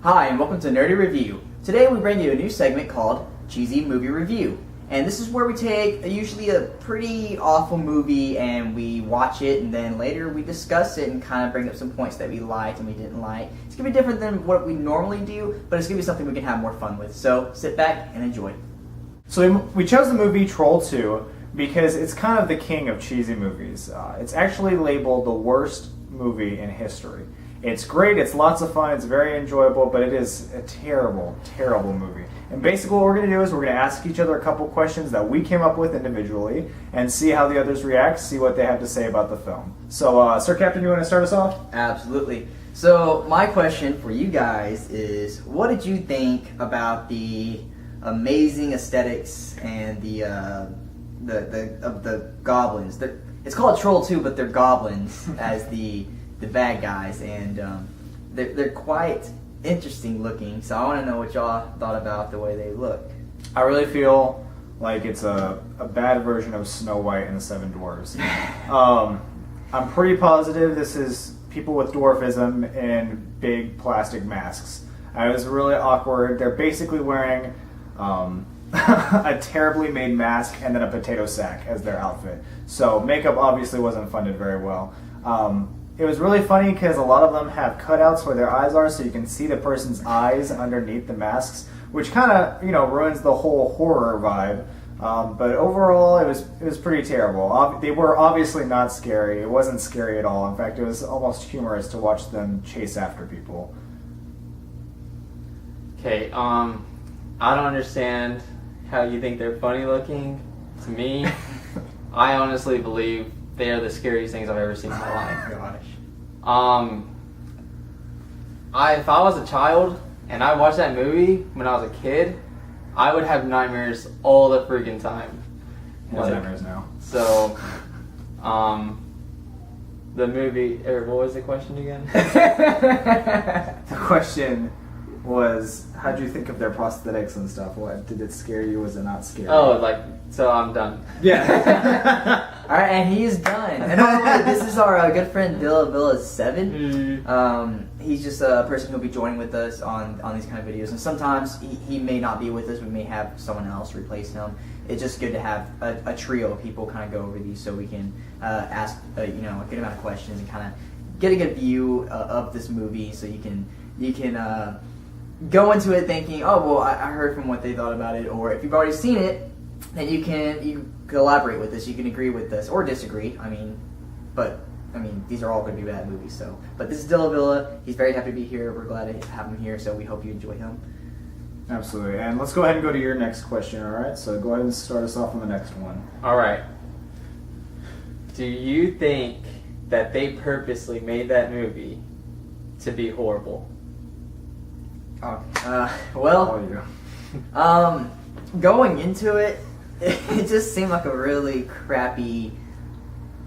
Hi, and welcome to Nerdy Review. Today we bring you a new segment called Cheesy Movie Review. And this is where we take usually a pretty awful movie and we watch it, and then later we discuss it and kind of bring up some points that we liked and we didn't like. It's going to be different than what we normally do, but it's going to be something we can have more fun with. So sit back and enjoy. So we chose the movie Troll 2 because it's kind of the king of cheesy movies. It's actually labeled the worst movie in history. It's great, it's lots of fun, it's very enjoyable, but it is a terrible, terrible movie. And basically what we're going to do is we're going to ask each other a couple questions that we came up with individually and see how the others react, see what they have to say about the film. So, Sir Captain, you want to start us off? Absolutely. So my question for you guys is, what did you think about the amazing aesthetics and the goblins? It's called Troll 2, but they're goblins as the bad guys, and they're quite interesting looking. So I want to know what y'all thought about the way they look. I really feel like it's a bad version of Snow White and the Seven Dwarfs. I'm pretty positive this is people with dwarfism in big plastic masks. It was really awkward. They're basically wearing a terribly made mask and then a potato sack as their outfit. So makeup obviously wasn't funded very well. It was really funny because a lot of them have cutouts where their eyes are, so you can see the person's eyes underneath the masks, which kind of ruins the whole horror vibe. But overall, it was pretty terrible. They were obviously not scary. It wasn't scary at all. In fact, it was almost humorous to watch them chase after people. Okay, I don't understand how you think they're funny looking. To me, I honestly believe they are the scariest things I've ever seen in my life. Gosh. If I was a child and I watched that movie when I was a kid, I would have nightmares all the freaking time. Nightmares now. So, the movie, what was the question again? The question was, how'd you think of their prosthetics and stuff? What did it scare you? Was it not scary? Oh, so I'm done. Yeah. All right, and he's done. And by the way, this is our good friend Villa7. He's just a person who'll be joining with us on these kind of videos, and sometimes he may not be with us. We may have someone else replace him. It's just good to have a trio of people kind of go over these, so we can ask a good amount of questions and kind of get a good view of this movie, so you can go into it thinking, oh well, I heard from what they thought about it, or if you've already seen it, then you can collaborate with us, you can agree with us or disagree. But these are all going to be bad movies. So, but this is Dilla Villa. He's very happy to be here. We're glad to have him here. So we hope you enjoy him. Absolutely. And let's go ahead and go to your next question. All right. So go ahead and start us off on the next one. All right. Do you think that they purposely made that movie to be horrible? Going into it, it just seemed like a really crappy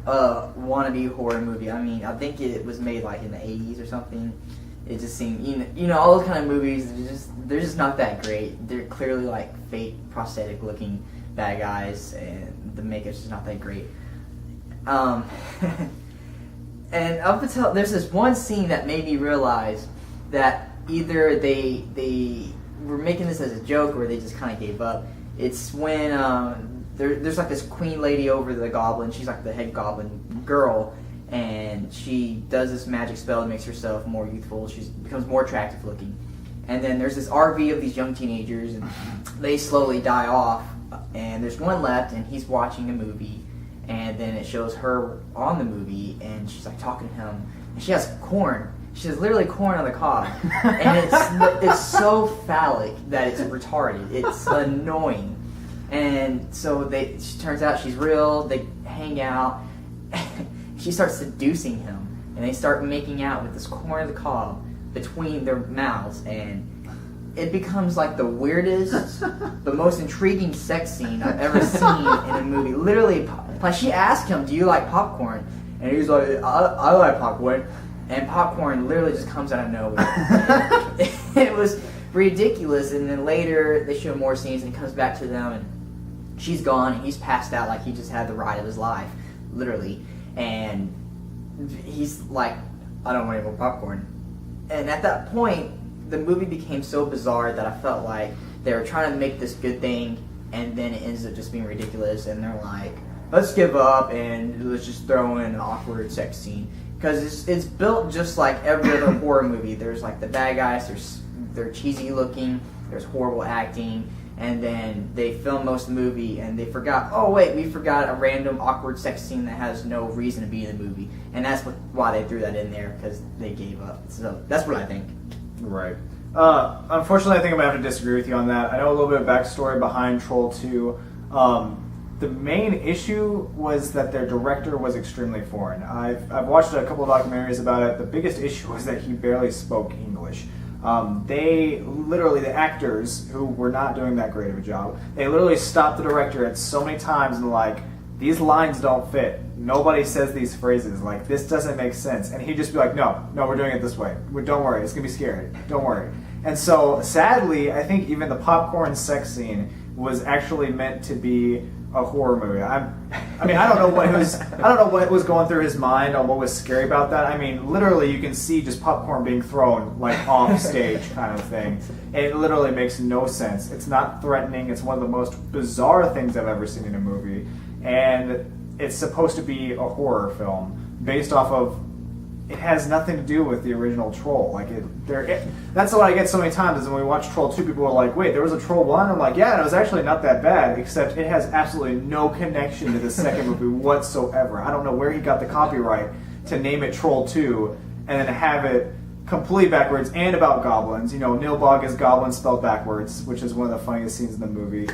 wannabe horror movie. I think it was made like in the 80s or something. It just seemed, all those kind of movies, they're just not that great. They're clearly like fake prosthetic looking bad guys, and the makeup's just not that great. And up until there's this one scene that made me realize that either they were making this as a joke or they just kind of gave up. It's when there's like this queen lady over the goblin. She's like the head goblin girl, and she does this magic spell that makes herself more youthful. She becomes more attractive looking. And then there's this RV of these young teenagers, and they slowly die off. And there's one left, and he's watching a movie. And then it shows her on the movie, and she's like talking to him, and she has corn. She has literally corn on the cob, and it's so phallic that it's retarded. It's annoying. And so she turns out she's real. They hang out. She starts seducing him, and they start making out with this corn on the cob between their mouths, and it becomes like the weirdest, the most intriguing sex scene I've ever seen in a movie. Literally, like she asked him, "Do you like popcorn?" And he was like, "I like popcorn." And popcorn literally just comes out of nowhere. It was ridiculous. And then later they show more scenes, and he comes back to them, and she's gone, and he's passed out like he just had the ride of his life, literally. And he's like, "I don't want any more popcorn." And at that point, the movie became so bizarre that I felt like they were trying to make this good thing, and then it ends up just being ridiculous. And they're like, let's give up and let's just throw in an awkward sex scene, because it's built just like every other horror movie. There's like the bad guys. They're cheesy looking. There's horrible acting. And then they film most of the movie, and they forgot, oh wait, we forgot a random awkward sex scene that has no reason to be in the movie. And that's why they threw that in there, because they gave up. So that's what I think. Right. Unfortunately, I think I'm going to have to disagree with you on that. I know a little bit of backstory behind Troll 2. The main issue was that their director was extremely foreign. I've watched a couple of documentaries about it. The biggest issue was that he barely spoke English. They literally, the actors who were not doing that great of a job, they literally stopped the director at so many times and like, these lines don't fit. Nobody says these phrases. Like, this doesn't make sense. And he'd just be like, no, we're doing it this way. Don't worry, it's going to be scary. Don't worry. And so, sadly, I think even the popcorn sex scene was actually meant to be a horror movie. I don't know what was going through his mind on what was scary about that. I mean, literally, you can see just popcorn being thrown like off stage, kind of thing. It literally makes no sense. It's not threatening. It's one of the most bizarre things I've ever seen in a movie, and it's supposed to be a horror film based off of. It has nothing to do with the original Troll. That's what I get so many times is when we watch Troll 2, people are like, wait, there was a Troll 1? I'm like, yeah, and it was actually not that bad, except it has absolutely no connection to the second movie whatsoever. I don't know where he got the copyright to name it Troll 2 and then have it completely backwards and about goblins. You know, Nilbog is goblin spelled backwards, which is one of the funniest scenes in the movie.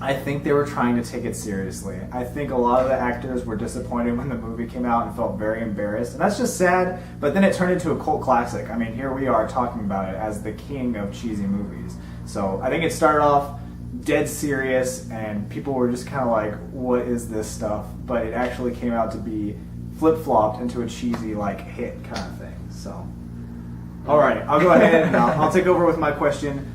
I think they were trying to take it seriously. I think a lot of the actors were disappointed when the movie came out and felt very embarrassed. And that's just sad, but then it turned into a cult classic. I mean, here we are talking about it as the king of cheesy movies. So I think it started off dead serious, and people were just kind of like, what is this stuff? But it actually came out to be flip-flopped into a cheesy, like, hit kind of thing. So, all right, I'll go ahead and I'll take over with my question.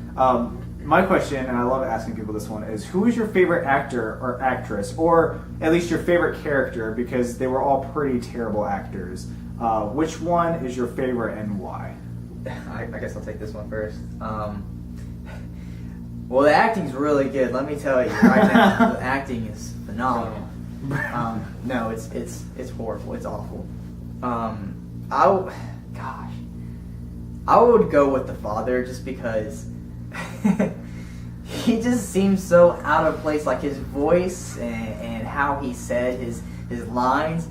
My question, and I love asking people this one, is who is your favorite actor or actress, or at least your favorite character, because they were all pretty terrible actors. Which one is your favorite and why? I guess I'll take this one first. Well, the acting's really good, let me tell you. Right now, the acting is phenomenal. No, it's horrible. It's awful. I would go with the father just because he just seems so out of place. Like his voice and how he said his lines.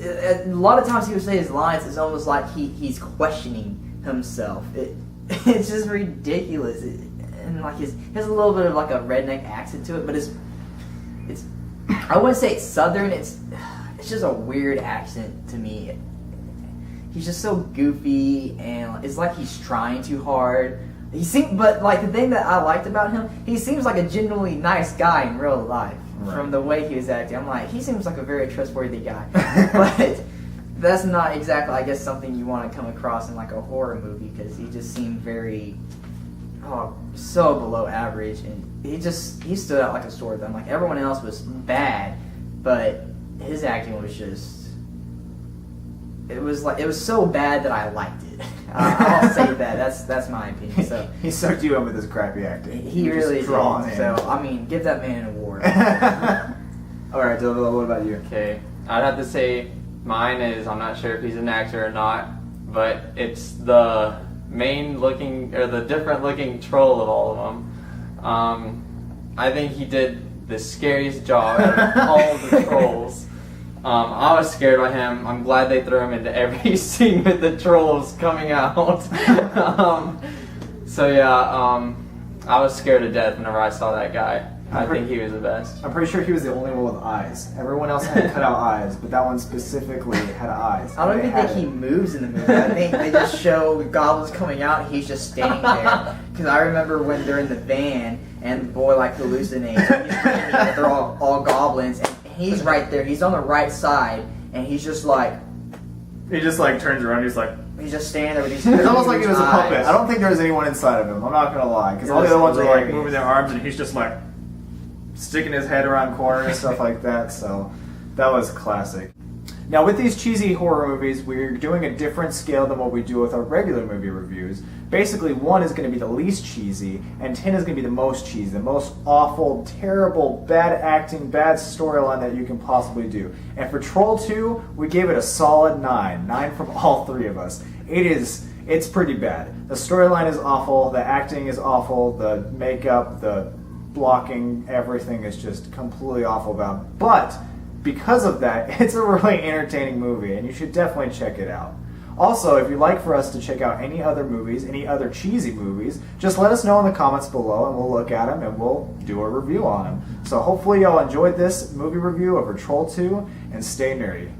A lot of times he would say his lines, it's almost like he's questioning himself. It's just ridiculous. And like he has a little bit of like a redneck accent to it, but it's I wouldn't say it's southern. It's just a weird accent to me. He's just so goofy, and it's like he's trying too hard. But like the thing that I liked about him, he seems like a genuinely nice guy in real life. Right. From the way he was acting, I'm like, he seems like a very trustworthy guy. But that's not exactly, I guess, something you want to come across in like a horror movie, because he just seemed so below average, and he stood out like a sore thumb. Like everyone else was bad, but his acting was just. It was so bad that I liked it. I'll say that. That's my opinion. So he sucked you in with his crappy acting. He really did. So I mean, give that man an award. All right, Dylan, what about you? Okay, I'd have to say mine is, I'm not sure if he's an actor or not, but it's the the different looking troll of all of them. I think he did the scariest job out of all of the trolls. I was scared by him. I'm glad they threw him into every scene with the trolls coming out. I was scared to death whenever I saw that guy. I think he was the best. I'm pretty sure he was the only one with eyes. Everyone else had cut out eyes, but that one specifically had eyes. I don't even think he moves in the movie. I think they just show goblins coming out and he's just standing there. Because I remember when they're in the van and the boy like hallucinates and he's screaming that they're all goblins, and he's right there. He's on the right side, and he's just like... He just like turns around, he's like... He's just standing there with these... It's almost like he was a puppet. I don't think there was anyone inside of him. I'm not going to lie. Because all the other ones are like moving their arms, and he's just like sticking his head around corners and stuff like that. So that was classic. Now, with these cheesy horror movies, we're doing a different scale than what we do with our regular movie reviews. Basically, 1 is going to be the least cheesy, and 10 is going to be the most cheesy, the most awful, terrible, bad acting, bad storyline that you can possibly do. And for Troll 2, we gave it a solid 9. 9 from all 3 of us. It's pretty bad. The storyline is awful, the acting is awful, the makeup, the blocking, everything is just completely awful about it. But because of that, it's a really entertaining movie, and you should definitely check it out. Also, if you'd like for us to check out any other movies, any other cheesy movies, just let us know in the comments below, and we'll look at them, and we'll do a review on them. So hopefully y'all enjoyed this movie review of Troll 2, and stay nerdy.